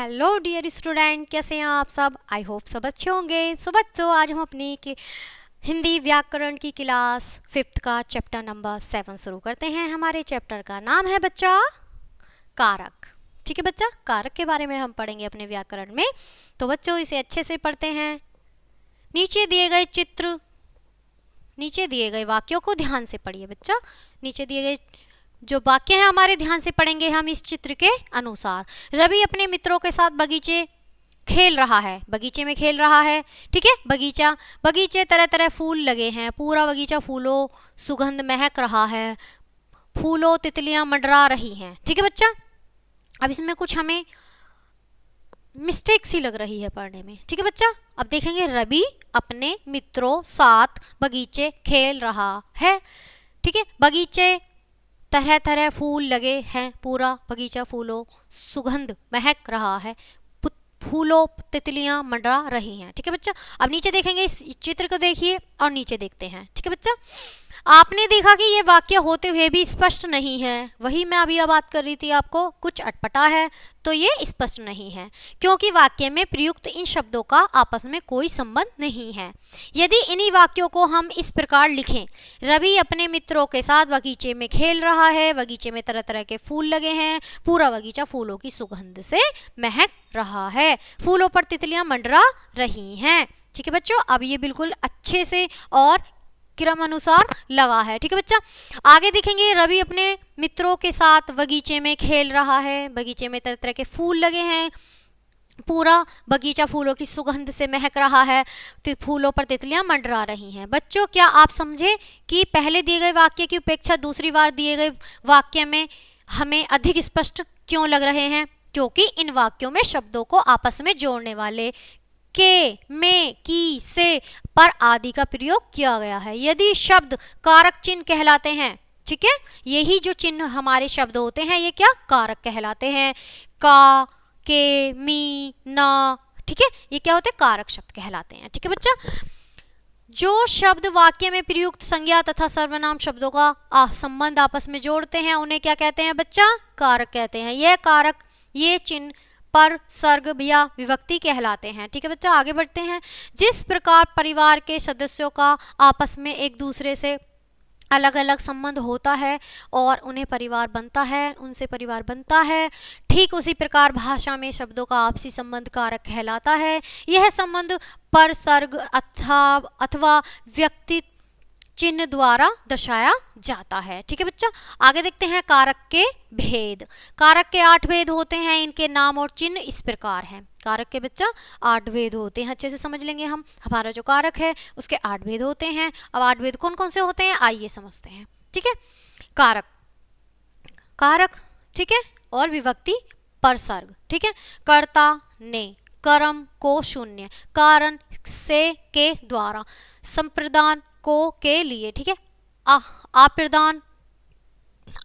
Hello dear student, कैसे हैं आप सब। आई होप सब अच्छे होंगे। सो बच्चों, आज हम अपनी हिंदी व्याकरण की क्लास 5th का चैप्टर नंबर 7 शुरू करते हैं। हमारे चैप्टर का नाम है बच्चा कारक। ठीक है बच्चा, कारक के बारे में हम पढ़ेंगे अपने व्याकरण में। तो बच्चों इसे अच्छे से पढ़ते हैं। नीचे दिए गए चित्र, नीचे दिए गए वाक्यों को ध्यान से पढ़िए बच्चा। नीचे दिए गए जो वाक्य हैं हमारे ध्यान से पढ़ेंगे हम इस चित्र के अनुसार। रवि अपने मित्रों के साथ बगीचे खेल रहा है, बगीचे में खेल रहा है। ठीक है, बगीचे तरह तरह फूल लगे हैं, पूरा बगीचा फूलों सुगंध महक रहा है, फूलों तितलियां मंडरा रही हैं। ठीक है बच्चा, अब इसमें कुछ हमें मिस्टेक सी लग रही है पढ़ने में। ठीक है बच्चा, अब देखेंगे रवि अपने मित्रों साथ बगीचे खेल रहा है। ठीक है, बगीचे तरह तरह फूल लगे हैं, पूरा बगीचा फूलों सुगंध महक रहा है, फूलों तितलियां मंडरा रही हैं। ठीक है बच्चा, अब नीचे देखेंगे, इस चित्र को देखिए और नीचे देखते हैं। ठीक है बच्चा, आपने देखा कि ये वाक्य होते हुए भी स्पष्ट नहीं है। वही मैं अभी बात कर रही थी आपको, कुछ अटपटा है तो ये स्पष्ट नहीं है क्योंकि वाक्य में प्रयुक्त इन शब्दों का आपस में कोई संबंध नहीं है। यदि इन्हीं वाक्यों को हम इस प्रकार लिखें, रवि अपने मित्रों के साथ बगीचे में खेल रहा है, बगीचे में तरह तरह के फूल लगे हैं, पूरा बगीचा फूलों की सुगंध से महक रहा है, फूलों पर तितलियां मंडरा रही हैं। ठीक है बच्चों, अब ये बिल्कुल अच्छे से और क्रम अनुसार लगा है। ठीक है बच्चा, आगे देखेंगे, रवि अपने मित्रों के साथ बगीचे में खेल रहा है, बगीचे में तरह तरह के फूल लगे हैं, पूरा बगीचा फूलों की सुगंध से महक रहा है, फूलों पर तितलियां मंडरा रही हैं। बच्चों, क्या आप समझे कि पहले दिए गए वाक्य की उपेक्षा दूसरी बार दिए गए वाक्य में हमें अधिक स्पष्ट क्यों लग रहे हैं? क्योंकि इन वाक्यों में शब्दों को आपस में जोड़ने वाले के, में, की, से, पर आदि का प्रयोग किया गया है। यदि शब्द कारक चिन्ह कहलाते हैं, ठीक है, यही जो चिन्ह हमारे शब्द होते हैं ये क्या कारक कहलाते हैं। का, के, मी, ना, ठीक है, ये क्या होते हैं? कारक शब्द कहलाते हैं। ठीक है बच्चा, जो शब्द वाक्य में प्रयुक्त संज्ञा तथा सर्वनाम शब्दों का संबंध आपस में जोड़ते हैं उन्हें क्या कहते हैं बच्चा? कारक कहते हैं। यह कारक, ये चिन्ह पर, सर्ग या विभक्ति कहलाते हैं। ठीक है बच्चा, आगे बढ़ते हैं। जिस प्रकार परिवार के सदस्यों का आपस में एक दूसरे से अलग अलग संबंध होता है और उन्हें परिवार बनता है, उनसे परिवार बनता है, ठीक उसी प्रकार भाषा में शब्दों का आपसी संबंध कारक कहलाता है। यह संबंध पर, सर्ग अथवा व्यक्ति चिन्ह द्वारा दर्शाया जाता है। ठीक है बच्चा, आगे देखते हैं कारक के भेद। कारक के 8 भेद होते हैं, इनके नाम और चिन्ह इस प्रकार हैं। कारक के बच्चा 8 भेद होते हैं, अच्छे से समझ लेंगे हम। हमारा जो कारक है उसके 8 भेद होते हैं। अब 8 भेद कौन कौन से होते हैं आइए समझते हैं। ठीक है, कारक, ठीक है, और विभक्ति पर, सर्ग, ठीक है, कर्ता ने, कर्म को शून्य, कारण से, के द्वारा, संप्रदान को, के लिए, ठीक है, अप्रदान,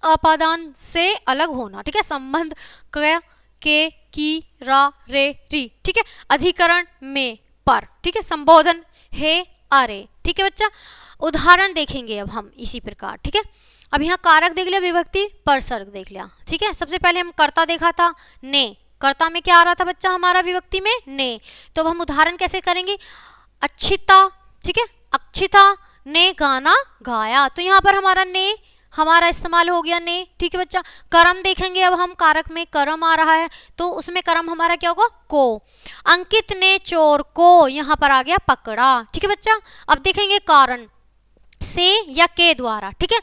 अपादान से अलग होना, ठीक है, संबंध के, की, रा, रे, री, ठीक है, अधिकरण में, पर, ठीक है, संबोधन हे, अरे। ठीक है बच्चा, उदाहरण देखेंगे अब हम इसी प्रकार। ठीक है, अब यहाँ कारक देख लिया, विभक्ति पर, सर्ग देख लिया। ठीक है, सबसे पहले हम कर्ता देखा था, ने। कर्ता में क्या आ रहा था बच्चा हमारा? विभक्ति में ने। तो अब हम उदाहरण कैसे करेंगे? अक्षिता, ठीक है, अक्षिता ने गाना गाया, तो यहाँ पर हमारा ने हमारा इस्तेमाल हो गया, ने। ठीक है बच्चा, कर्म देखेंगे अब हम, कारक में कर्म आ रहा है तो उसमें कर्म हमारा क्या होगा? को। अंकित ने चोर को, यहाँ पर आ गया पकड़ा। ठीक है बच्चा, अब देखेंगे कारण से या के द्वारा, ठीक है,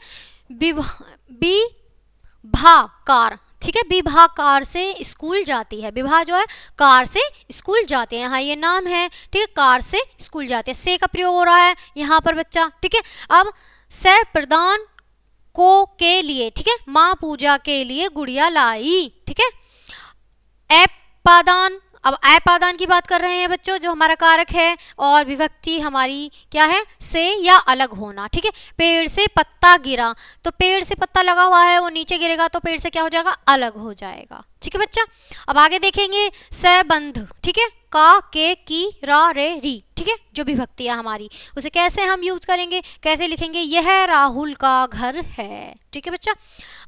विभाकार, ठीक है, विभा कार से स्कूल जाती है, विभा जो है कार से स्कूल जाते हैं, यहाँ ये नाम है, ठीक है, कार से स्कूल जाते हैं, से का प्रयोग हो रहा है यहाँ पर बच्चा। ठीक है, अब से प्रदान को, के लिए, ठीक है, माँ पूजा के लिए गुड़िया लाई। ठीक है, अपादान, अब अपादान की बात कर रहे हैं बच्चों, जो हमारा कारक है, और विभक्ति हमारी क्या है? से या अलग होना। ठीक है, पेड़ से पत्ता गिरा, तो पेड़ से पत्ता लगा हुआ है वो नीचे गिरेगा तो पेड़ से क्या हो जाएगा? अलग हो जाएगा। ठीक है बच्चा, अब आगे देखेंगे संबंध, ठीक है, का, के, की, रा, रे, री, ठीक है, जो विभक्ति है हमारी उसे कैसे हम यूज करेंगे, कैसे लिखेंगे? यह राहुल का घर है। ठीक है बच्चा,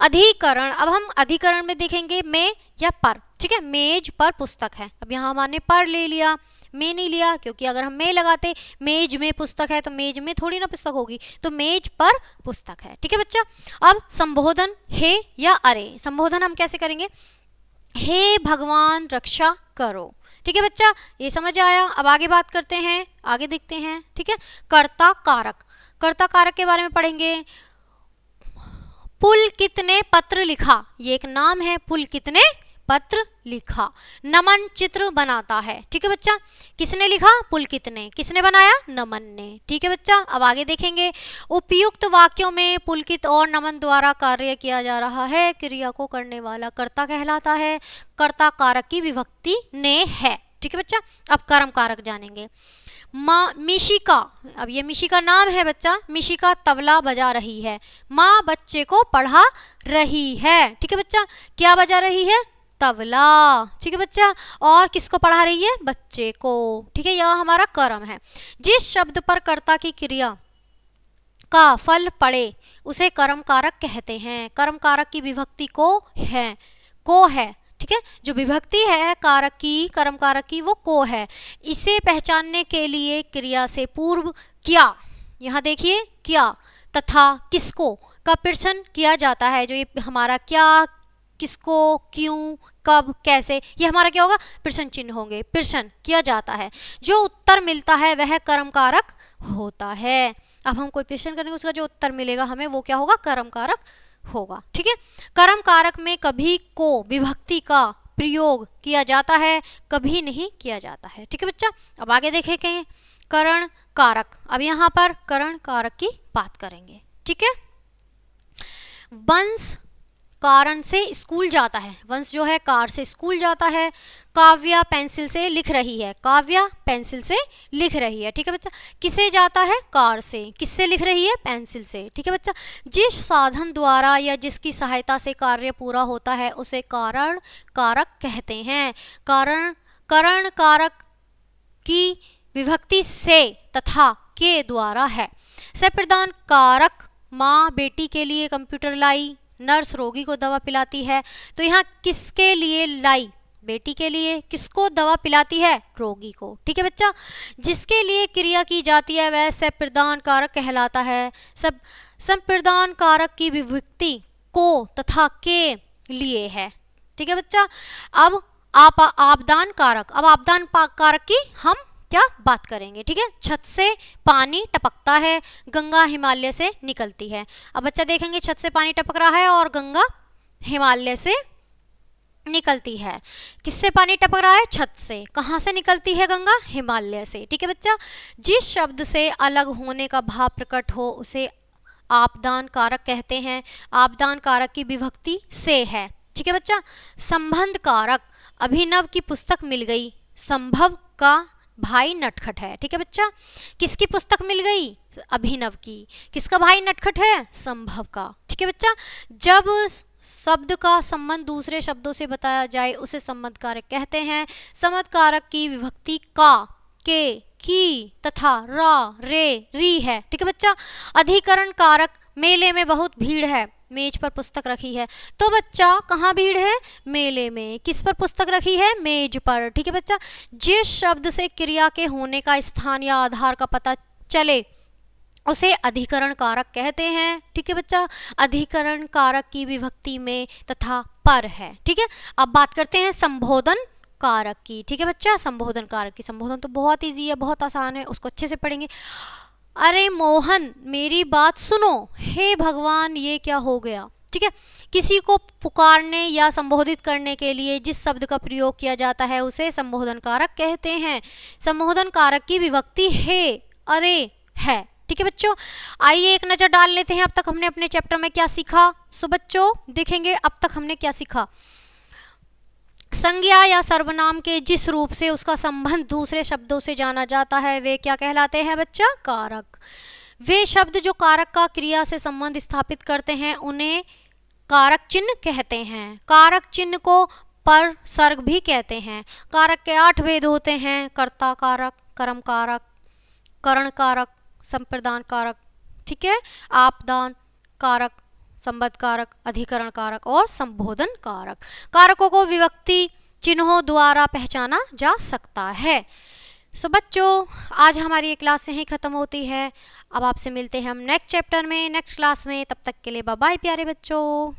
अधिकरण, अब हम अधिकरण में देखेंगे में या पर, ठीक है, मेज पर पुस्तक है। अब यहाँ हमने पर ले लिया, में नहीं लिया, क्योंकि अगर हम में लगाते मेज में पुस्तक है तो मेज में थोड़ी ना पुस्तक होगी, तो मेज पर पुस्तक है। ठीक है बच्चा। अब संबोधन हे या अरे, संबोधन हम कैसे करेंगे, हे भगवान रक्षा करो। ठीक है बच्चा, ये समझ आया। अब आगे बात करते हैं, आगे देखते हैं। ठीक है, कर्ता कारक, कर्ता कारक के बारे में पढ़ेंगे। पुलकित ने पत्र लिखा, ये एक नाम है, पुलकित ने पत्र लिखा। नमन चित्र बनाता है। ठीक है बच्चा, किसने लिखा, पुलकित ने, किसने बनाया, नमन ने। ठीक है बच्चा, अब आगे देखेंगे। उपयुक्त वाक्यों में पुलकित और नमन द्वारा कार्य किया जा रहा है, क्रिया को करने वाला कर्ता कहलाता है। कर्ता कारक की विभक्ति ने है। ठीक है बच्चा, अब कर्म कारक जानेंगे। माँ मिशिका, अब ये मिशिका नाम है बच्चा, मिशिका तबला बजा रही है। माँ बच्चे को पढ़ा रही है। ठीक है बच्चा, क्या बजा रही है, तबला। ठीक है बच्चा, और किसको पढ़ा रही है, बच्चे को। ठीक है, यह हमारा कर्म है। जिस शब्द पर कर्ता की क्रिया का फल पड़े उसे कर्म कारक कहते हैं। कर्म कारक की विभक्ति को है। ठीक है, जो विभक्ति है कारक की, कर्म कारक की, वो को है। इसे पहचानने के लिए क्रिया से पूर्व क्या, यहाँ देखिए क्या तथा किसको का प्रश्न किया जाता है। जो ये हमारा क्या, किसको, क्यों, कब, कैसे, ये हमारा क्या होगा, प्रश्न चिन्ह होंगे, प्रश्न किया जाता है। जो उत्तर मिलता है वह कर्म कारक होता है। अब हम कोई प्रश्न करेंगे, उसका जो उत्तर मिलेगा हमें वो क्या होगा, कर्म कारक होगा। ठीक है, कर्म कारक में कभी को विभक्ति का प्रयोग किया जाता है, कभी नहीं किया जाता है। ठीक है बच्चा, अब आगे देखेंगे करण कारक। अब यहाँ पर करण कारक की बात करेंगे। ठीक है, वंश कारण से स्कूल जाता है, वंश जो है कार से स्कूल जाता है। काव्या पेंसिल से लिख रही है, काव्या पेंसिल से लिख रही है। ठीक है बच्चा, किसे जाता है, कार से, किससे लिख रही है, पेंसिल से। ठीक है बच्चा, जिस साधन द्वारा या जिसकी सहायता से कार्य पूरा होता है उसे कारण कारक कहते हैं। करण कारक की विभक्ति से तथा के द्वारा है। सप्रदान कारक, माँ बेटी के लिए कंप्यूटर लाई, नर्स रोगी को दवा पिलाती है। तो यहाँ किसके लिए लाई, बेटी के लिए। किसको दवा पिलाती है, रोगी को। ठीक है बच्चा, जिसके लिए क्रिया की जाती है वह सप्रदान कारक कहलाता है। सप्रदान कारक की विभक्ति को तथा के लिए है। ठीक है बच्चा, अब आपदान कारक, अब आपदान कारक की हम क्या बात करेंगे। ठीक है, छत से पानी टपकता है, गंगा हिमालय से निकलती है। अब बच्चा देखेंगे, छत से पानी टपक रहा है और गंगा हिमालय से निकलती है। किससे पानी टपक रहा है, छत से। कहाँ से निकलती है गंगा, हिमालय से। ठीक है बच्चा, जिस शब्द से अलग होने का भाव प्रकट हो उसे आपदान कारक कहते हैं। आपदान कारक की विभक्ति से है। ठीक है बच्चा, संबंध कारक, अभिनव की पुस्तक मिल गई, संभव का भाई नटखट है। ठीक है बच्चा, किसकी पुस्तक मिल गई, अभिनव की। किसका भाई नटखट है, संभव का। ठीक है बच्चा, जब शब्द का संबंध दूसरे शब्दों से बताया जाए उसे संबंध कारक कहते हैं। संबंध कारक की विभक्ति का, के, की तथा रा, रे, री है। ठीक है बच्चा, अधिकरण कारक, मेले में बहुत भीड़ है, मेज पर पुस्तक रखी है। तो बच्चा कहाँ भीड़ है, मेले में। किस पर पुस्तक रखी है, मेज पर। ठीक है बच्चा, जिस शब्द से क्रिया के होने का स्थान या आधार का पता चले उसे अधिकरण कारक कहते हैं। ठीक है बच्चा, अधिकरण कारक की विभक्ति में तथा पर है। ठीक है, अब बात करते हैं संबोधन कारक की। ठीक है बच्चा, संबोधन कारक की, संबोधन तो बहुत इजी है, बहुत आसान है, उसको अच्छे से पढ़ेंगे। अरे मोहन मेरी बात सुनो, हे भगवान ये क्या हो गया। ठीक है, किसी को पुकारने या संबोधित करने के लिए जिस शब्द का प्रयोग किया जाता है उसे संबोधन कारक कहते हैं। संबोधन कारक की विभक्ति हे, अरे है। ठीक है बच्चों, आइए एक नज़र डाल लेते हैं अब तक हमने अपने चैप्टर में क्या सीखा। सो बच्चों देखेंगे अब तक हमने क्या सीखा। संज्ञा या सर्वनाम के जिस रूप से उसका संबंध दूसरे शब्दों से जाना जाता है वे क्या कहलाते हैं बच्चा, कारक। वे शब्द जो कारक का क्रिया से संबंध स्थापित करते हैं उन्हें कारक चिन्ह कहते हैं। कारक चिन्ह को पर सर्ग भी कहते हैं। कारक के 8 भेद होते हैं, कर्ता कारक, कर्म कारक, करण कारक, संप्रदान कारक, ठीक है, आपदान कारक, संबंध कारक, अधिकरण कारक और संबोधन कारक। कारकों को विभक्ति चिन्हों द्वारा पहचाना जा सकता है। सो बच्चों, आज हमारी ये क्लास यहीं ख़त्म होती है। अब आपसे मिलते हैं हम नेक्स्ट चैप्टर में, नेक्स्ट क्लास में। तब तक के लिए बाय बाय प्यारे बच्चों।